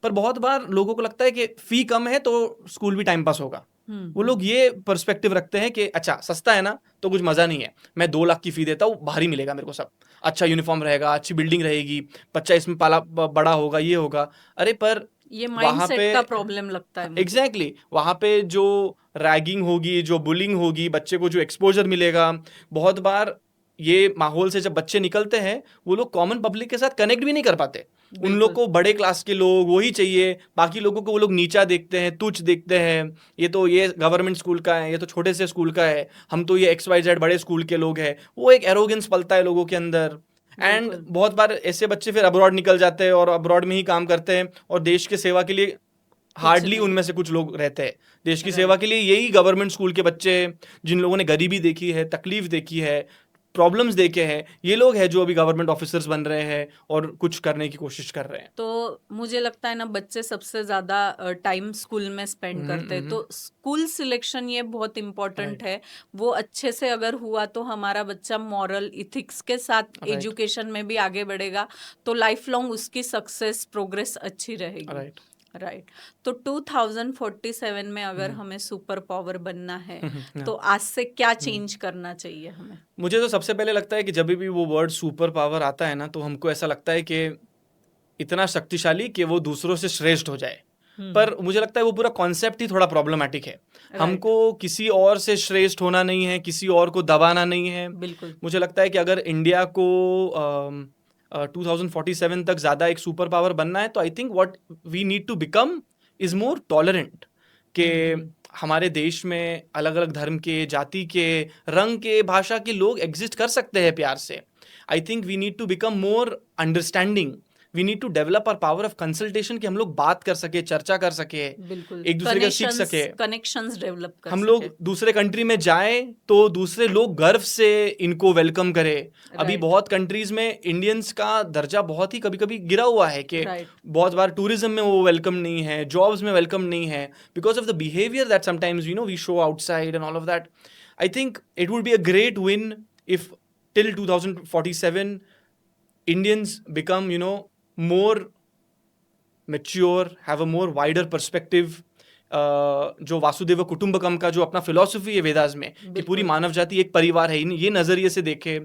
पर बहुत बार लोगों को लगता है कि फी कम है तो स्कूल भी टाइम पास होगा। वो लोग ये पर्सपेक्टिव रखते हैं कि अच्छा सस्ता है ना तो कुछ मजा नहीं है, मैं 2 लाख की फी देता हूँ, भारी मिलेगा मेरे को सब, अच्छा यूनिफॉर्म रहेगा, अच्छी बिल्डिंग रहेगी, बच्चा इसमें पाला बड़ा होगा, ये होगा। अरे पर ये माइंडसेट का प्रॉब्लम लगता है। एग्जैक्टली वहां पे जो रैगिंग होगी, जो बुलिंग होगी, बच्चे को जो एक्सपोजर मिलेगा, बहुत बार ये माहौल से जब बच्चे निकलते हैं वो लोग कॉमन पब्लिक के साथ कनेक्ट भी नहीं कर पाते। उन लोग को बड़े क्लास के लोग वही चाहिए, बाकी लोगों को वो लोग नीचा देखते हैं, तुच्छ देखते हैं, ये गवर्नमेंट स्कूल का है, ये तो छोटे से स्कूल का है, हम तो ये XYZ बड़े स्कूल के लोग हैं। वो एक एरोगेंस पलता है लोगों के अंदर। एंड बहुत बार ऐसे बच्चे फिर अब्रॉड निकल जाते हैं और अब्रॉड में ही काम करते हैं और देश के सेवा के लिए हार्डली उनमें से कुछ लोग रहते हैं। देश की सेवा के लिए यही गवर्नमेंट स्कूल के बच्चे हैं जिन लोगों ने गरीबी देखी है, तकलीफ देखी है, प्रॉब्लम्स देखे हैं, ये लोग हैं जो अभी गवर्नमेंट ऑफिसर्स बन रहे हैं और कुछ करने की कोशिश कर रहे हैं। तो मुझे लगता है ना बच्चे सबसे ज्यादा टाइम स्कूल में स्पेंड करते हैं, तो स्कूल सिलेक्शन ये बहुत इम्पोर्टेंट है। वो अच्छे से अगर हुआ तो हमारा बच्चा मॉरल इथिक्स के साथ एजुकेशन में भी आगे बढ़ेगा, तो लाइफ लॉन्ग उसकी सक्सेस प्रोग्रेस अच्छी रहेगी। राइट। तो 2047 में अगर हमें सुपर पावर बनना है तो आज से क्या चेंज करना चाहिए हमें? मुझे तो सबसे पहले लगता है कि जब भी वो वर्ड सुपर पावर आता है ना तो हमको ऐसा लगता है कि इतना शक्तिशाली कि वो दूसरों से श्रेष्ठ हो जाए। पर मुझे लगता है वो पूरा कॉन्सेप्ट ही थोड़ा प्रॉब्लमैटिक है। हमको किसी और से श्रेष्ठ होना नहीं है, किसी और को दबाना नहीं है। बिल्कुल। मुझे लगता है कि अगर इंडिया को 2047 तक ज्यादा एक सुपर पावर बनना है तो I think what we need to become is more tolerant. कि हमारे देश में अलग अलग धर्म के, जाति के, रंग के, भाषा के लोग एग्जिस्ट कर सकते हैं प्यार से। I think we need to become more understanding we need to develop our power of consultation, कि हम लोग बात कर सके, चर्चा कर सके, बिल्कुल, एक दूसरे का सीख सके, कनेक्शंस डेवलप कर हम सके। लोग दूसरे कंट्री में जाएं तो दूसरे लोग गर्व से इनको वेलकम करें। अभी Right. बहुत कंट्रीज में इंडियंस का दर्जा बहुत ही कभी कभी गिरा हुआ है कि Right. बहुत बार टूरिज्म में वो वेलकम नहीं है, जॉब्स में वेलकम नहीं है, because of the behaviour that sometimes we show outside and all of that. I think it would be a great win if till 2047 Indians become, more mature, have a more wider perspective. जो वासुदेव कुटुंबकम का जो अपना philosophy है वेदास में, कि पूरी मानव जाति एक परिवार है, ये नजरिए से देखे।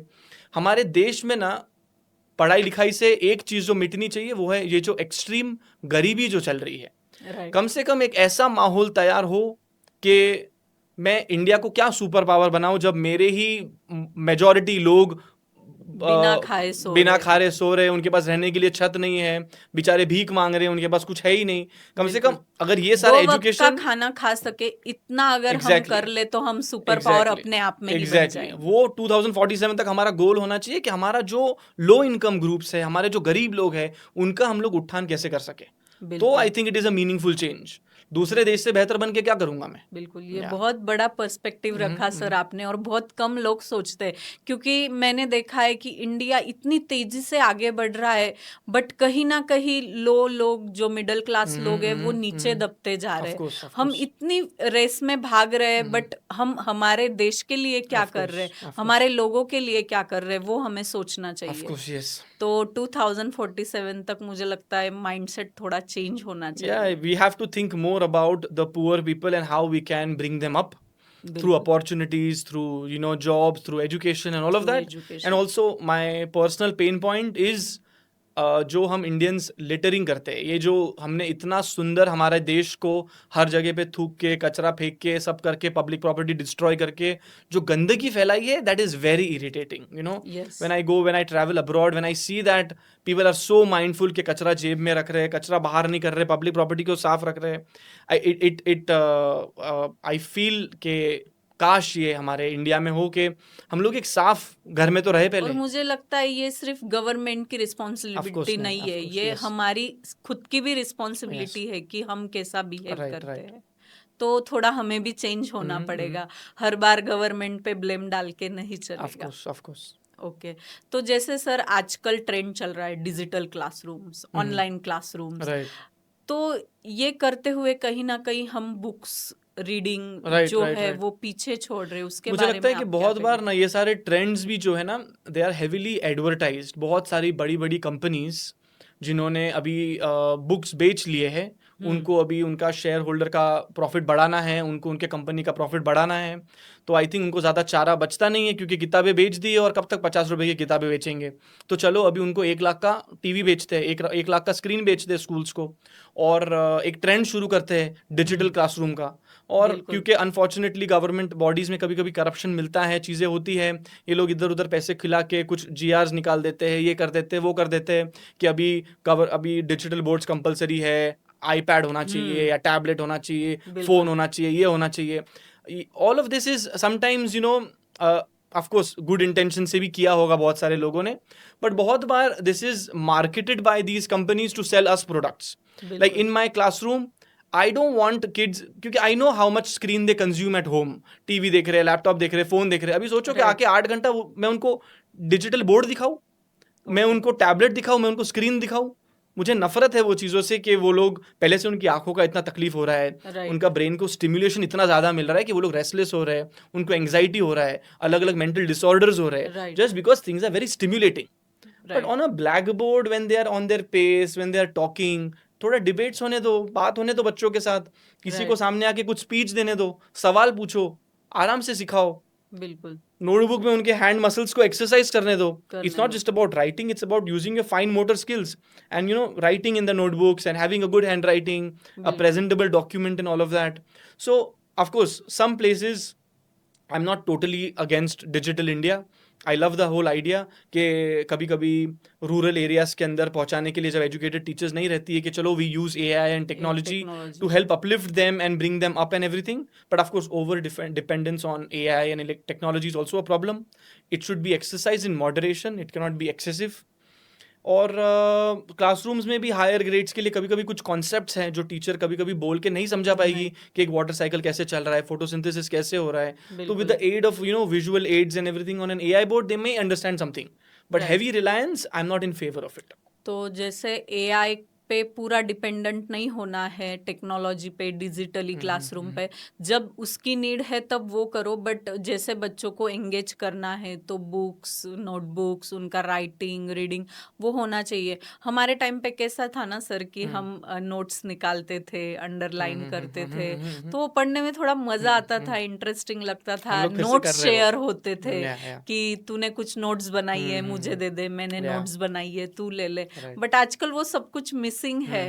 हमारे देश में ना पढ़ाई लिखाई से एक चीज जो मिटनी चाहिए वो है ये जो एक्सट्रीम गरीबी जो चल रही है। Right. कम से कम एक ऐसा माहौल तैयार हो कि मैं इंडिया को क्या सुपर पावर बनाऊं जब मेरे ही मेजॉरिटी लोग बिना खा रहे सो रहे, उनके पास रहने के लिए छत नहीं है, बेचारे भीख मांग रहे हैं, उनके पास कुछ है ही नहीं। कम से कम अगर ये सारा एजुकेशन का खाना खा सके इतना अगर हम कर ले तो हम सुपर पावर अपने आप में ही बन जाएंगे। वो 2047 तक हमारा गोल होना चाहिए कि हमारा जो लो इनकम ग्रुप्स है, हमारे जो गरीब लोग हैं, उनका हम लोग उत्थान कैसे कर सके। तो I think it is a meaningful change. दूसरे देश से बेहतर बन के क्या करूंगा मैं। बिल्कुल, ये बहुत बड़ा पर्सपेक्टिव रखा सर आपने, और बहुत कम लोग सोचते हैं, क्योंकि मैंने देखा है कि इंडिया इतनी तेजी से आगे बढ़ रहा है, बट कहीं ना कहीं लोग जो मिडिल क्लास लोग हैं वो नीचे दबते जा रहे हैं। हम इतनी रेस में भाग रहे हैं, बट हम हमारे देश के लिए क्या कर रहे हैं, हमारे लोगों के लिए क्या कर रहे हैं, वो हमें सोचना चाहिए। तो 2047 तक मुझे लगता है माइंडसेट थोड़ा चेंज होना चाहिए। We have to think more about the poor people and how we can bring them up through opportunities, through jobs, through education and all of that. And also my personal pain point is जो हम Indians littering करते हैं, ये जो हमने इतना सुंदर हमारे देश को हर जगह पे थूक के, कचरा फेंक के, सब करके, पब्लिक प्रॉपर्टी डिस्ट्रॉय करके जो गंदगी फैलाई है, that is very irritating. When I travel abroad, when I see that people are so mindful कि कचरा जेब में रख रहे हैं, कचरा बाहर नहीं कर रहे, पब्लिक प्रॉपर्टी को साफ रख रहे हैं, आई फील के काश ये हमारे इंडिया में हो कि हम लोग एक साफ घर में तो रहे पहले। और मुझे लगता है ये सिर्फ गवर्नमेंट की रिस्पॉन्सिबिलिटी नहीं है, ये हमारी खुद की भी रिस्पॉन्सिबिलिटी है कि हम कैसा बिहेव करते हैं। तो थोड़ा हमें भी चेंज होना पड़ेगा, हर बार गवर्नमेंट पे ब्लेम डाल के नहीं चलेगा। Of course. ओके, तो जैसे सर आजकल ट्रेंड चल रहा है डिजिटल क्लासरूम्स, ऑनलाइन क्लासरूम्स, तो ये करते हुए कहीं ना कहीं हम बुक्स रीडिंग जो है वो पीछे छोड़ रहे हैं, उसके मुझे लगता है कि बहुत बार ना ये सारे ट्रेंड्स भी जो है ना, दे आर हेविली एडवर्टाइज्ड। बहुत सारी बड़ी बड़ी कंपनीज जिन्होंने अभी बुक्स बेच लिए हैं, उनको अभी उनका शेयर होल्डर का प्रॉफिट बढ़ाना है, उनको उनके कंपनी का प्रॉफिट बढ़ाना है, तो आई थिंक उनको ज़्यादा चारा बचता नहीं है, क्योंकि किताबें बेच दी है और कब तक 50 रुपए की किताबें बेचेंगे। तो चलो अभी उनको 1 लाख का टीवी बेचते हैं, 1 लाख का स्क्रीन बेचते हैं स्कूल्स को, और एक ट्रेंड शुरू करते हैं डिजिटल क्लासरूम का। और क्योंकि अनफॉर्चुनेटली गवर्नमेंट बॉडीज में कभी कभी करप्शन मिलता है, चीज़ें होती है, ये लोग इधर उधर पैसे खिला के कुछ GRs निकाल देते हैं, ये कर देते हैं, वो कर देते हैं कि अभी डिजिटल बोर्ड्स कंपलसरी है, आईपैड होना चाहिए या टैबलेट होना चाहिए, फोन होना चाहिए, ये होना चाहिए। All of this is sometimes of course good intention से भी किया होगा बहुत सारे लोगों ने, बट बहुत बार this is marketed by these companies to sell us products. Like in my classroom I don't want kids, क्योंकि I know how much screen they consume at home, TV देख रहे हैं, लैपटॉप देख रहे हैं, फोन देख रहे हैं। अभी सोचो कि आके 8 घंटा मैं उनको डिजिटल बोर्ड दिखाऊं, मैं उनको टैबलेट दिखाऊं, मैं उनको स्क्रीन दिखाऊं। मुझे नफरत है वो चीज़ों से कि वो लोग पहले से उनकी आंखों का इतना तकलीफ हो रहा है, उनका ब्रेन को स्टिमुलेशन इतना ज़्यादा मिल रहा है कि वो लोग रेस्टलेस हो रहे हैं, उनको एंग्जाइटी हो रहा है, अलग अलग मेंटल डिसऑर्डर्स हो रहे हैं, just because things are very stimulating. But on a blackboard when they are on their pace, when they are talking, थोड़ा डिबेट्स होने दो, बात होने दो बच्चों के साथ, किसी को सामने आके कुछ स्पीच देने दो, सवाल पूछो, आराम से सिखाओ। बिल्कुल, नोटबुक में उनके हैंड मसल्स को एक्सरसाइज करने दो। It's not just about writing, it's about using your fine motor skills and writing in the notebooks and having a good handwriting, a presentable document and all of that. So of course some places I am not totally against digital India. I love the whole idea कि कभी कभी rural areas के अंदर पहुंचाने के लिए जब educated teachers नहीं रहती है कि चलो we use AI and technology to help uplift them and bring them up and everything, but of course over dependence on AI and technology is also a problem. It should be exercised in moderation, it cannot be excessive. और classrooms में भी higher grades के लिए कभी कभी कुछ concepts हैं जो टीचर कभी कभी बोल के नहीं समझा पाएगी कि एक वाटर साइकिल कैसे चल रहा है, फोटोसिंथेसिस कैसे हो रहा है, तो with the aid of visual aids and everything on an AI board they may understand something, but heavy reliance I am not in favour of it. तो जैसे एआई पे पूरा डिपेंडेंट नहीं होना है, टेक्नोलॉजी पे, डिजिटली क्लासरूम पे, जब उसकी नीड है तब वो करो, बट जैसे बच्चों को एंगेज करना है तो बुक्स, नोटबुक्स, उनका राइटिंग, रीडिंग वो होना चाहिए. हमारे टाइम पे कैसा था ना सर कि हम नोट्स निकालते थे, अंडरलाइन करते थे, तो वो पढ़ने में थोड़ा मजा आता था, इंटरेस्टिंग लगता था. नोट्स शेयर होते थे कि तूने कुछ नोट्स बनाई है मुझे दे दे, मैंने नोट्स बनाई है तू ले ले. बट आजकल वो सब कुछ मिसिंग है.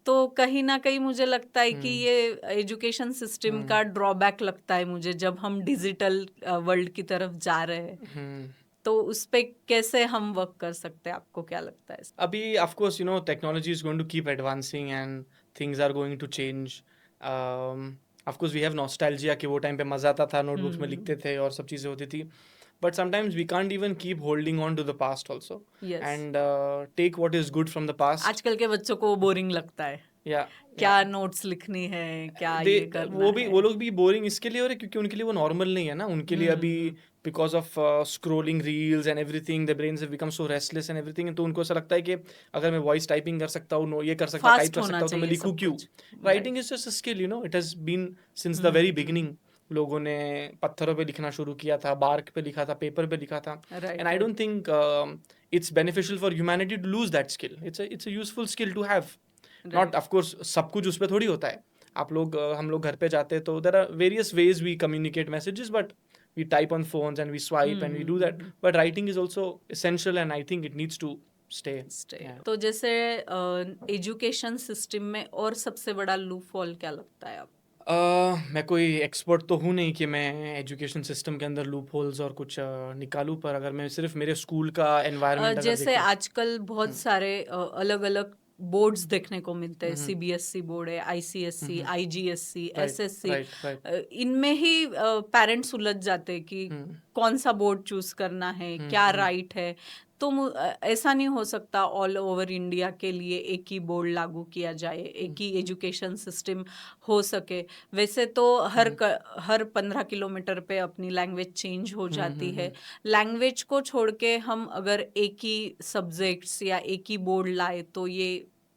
तो कहीं ना कहीं मुझे लगता है कि ये एजुकेशन सिस्टम का ड्रॉबैक लगता है मुझे, जब हम डिजिटल वर्ल्ड की तरफ जा रहे हैं. तो उस पे कैसे हम वर्क कर सकते हैं, आपको क्या लगता है? अभी of course technology is going to keep advancing and things are going to change. Of course we have nostalgia कि वो टाइम पे मजा आता था, नोटबुक्स में लिखते थे और सब चीज़ें होती थी. But sometimes we can't even keep holding on to the past also. Yes. And take what is good from the past. आजकल के बच्चों को बोरिंग लगता है. क्या नोट्स लिखनी है, क्या ये करना है. वो लोग भी बोरिंग इसके लिए हो रहे क्योंकि उनके लिए वो नॉर्मल नहीं है ना. उनके लिए अभी because of scrolling reels and everything the brains have become so restless and everything. तो उनको ऐसा लगता है कि अगर मैं वॉइस टाइपिंग कर सकता हूँ, ये कर सकता हूँ, टाइप कर सकता हूँ, तो मैं लिखूँ क्यों. Writing is just a skill, it has been since the very beginning. लोगों ने पत्थरों पे लिखना शुरू किया था, बार्क पे लिखा था, पेपर पे लिखा था. And I don't think it's beneficial for humanity to lose that skill. It's a useful skill to have. Not of course सब कुछ उस पर थोड़ी होता है. आप लोग हम लोग घर पे जाते हैं तो there are various ways we communicate messages, but we type on phones and we swipe and we do that, but writing is also essential and I think it needs to stay. Yeah. तो जैसे education system में और सबसे बड़ा loop hole क्या लगता है आप? मैं कोई एक्सपर्ट तो हूँ नहीं कि मैं एजुकेशन सिस्टम के अंदर लूप होल्स और कुछ निकालूं, पर अगर मैं सिर्फ मेरे स्कूल का एनवायरनमेंट जैसे आजकल बहुत सारे अलग अलग बोर्ड्स देखने को मिलते हैं. सीबीएसई बोर्ड है, आईसीएसई, आईजीएसई, एसएससी. इनमें ही पेरेंट्स उलझ जाते हैं कि कौन सा बोर्ड चूज करना है, क्या राइट है. तो ऐसा नहीं हो सकता ऑल ओवर इंडिया के लिए एक ही बोर्ड लागू किया जाए, एक ही एजुकेशन सिस्टम हो सके. वैसे तो हर 15 किलोमीटर पे अपनी लैंग्वेज चेंज हो जाती है. लैंग्वेज को छोड़ के हम अगर एक ही सब्जेक्ट्स या एक ही बोर्ड लाए तो ये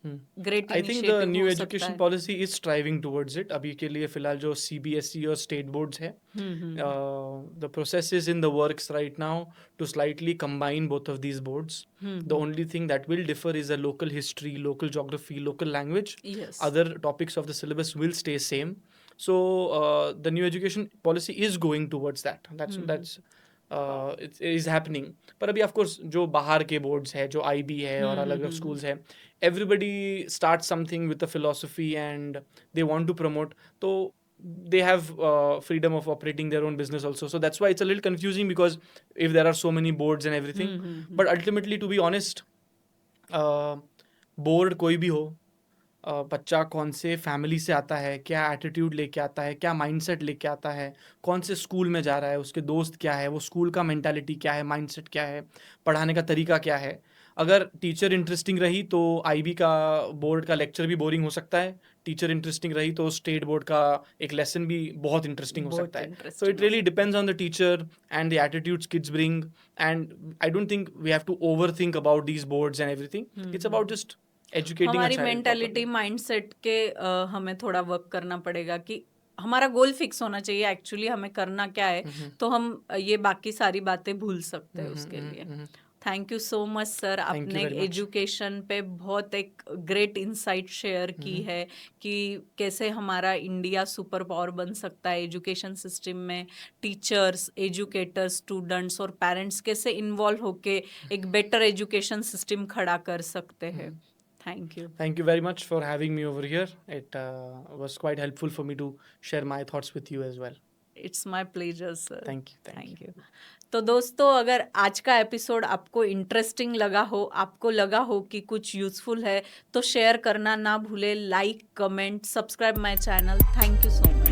great I think the new education policy is striving towards it. अभी के लिए फिलहाल जो सीबीएसई और स्टेट बोर्ड्स है, the process is in the works right now to slightly combine both of these boards. The only thing that will differ is the local history, local geography, local language. Other topics of the syllabus will stay same. So the new education policy is going towards that. That's it is happening. पर अभी of course जो बाहर के boards है, जो IB है और अलग अलग schools है, everybody starts something with a philosophy and they want to promote. तो they have freedom of operating their own business also. So that's why it's a little confusing because if there are so many boards and everything. But ultimately, to be honest, board कोई भी हो, बच्चा कौन से family से आता है, क्या एटीट्यूड लेके आता है, क्या माइंडसेट लेके आता है, कौन से स्कूल में जा रहा है, उसके दोस्त क्या है, वो स्कूल का मेंटालिटी क्या है, माइंडसेट क्या है, पढ़ाने का तरीका क्या है. अगर टीचर इंटरेस्टिंग रही तो आईबी का बोर्ड का लेक्चर भी बोरिंग हो सकता है. टीचर इंटरेस्टिंग रही तो स्टेट बोर्ड का एक लेसन भी बहुत इंटरेस्टिंग हो सकता है. So it really depends on the teacher and the attitudes kids bring. And I don't think we have to overthink about these boards and everything. It's about just हमारी mentality, mindset के हमें थोड़ा work करना पड़ेगा कि हमारा गोल fix होना चाहिए एक्चुअली हमें करना क्या है. तो हम ये बाकी सारी बातें भूल सकते हैं उसके लिए. Thank you so much sir. आपने एजुकेशन पे बहुत एक ग्रेट इंसाइट शेयर की है कि कैसे हमारा इंडिया सुपर पावर बन सकता है एजुकेशन सिस्टम में. टीचर्स, एजुकेटर्स, स्टूडेंट्स और पेरेंट्स कैसे इन्वॉल्व होके एक बेटर एजुकेशन सिस्टम खड़ा कर सकते हैं. Thank you. Thank you very much for having me over here. It was quite helpful for me to share my thoughts with you as well. It's my pleasure, sir. Thank you. Thank you. तो दोस्तों, अगर आज का episode आपको interesting लगा हो, आपको लगा हो कि कुछ यूजफुल है, तो शेयर करना ना भूले. Like, comment, subscribe my channel. Thank you so much.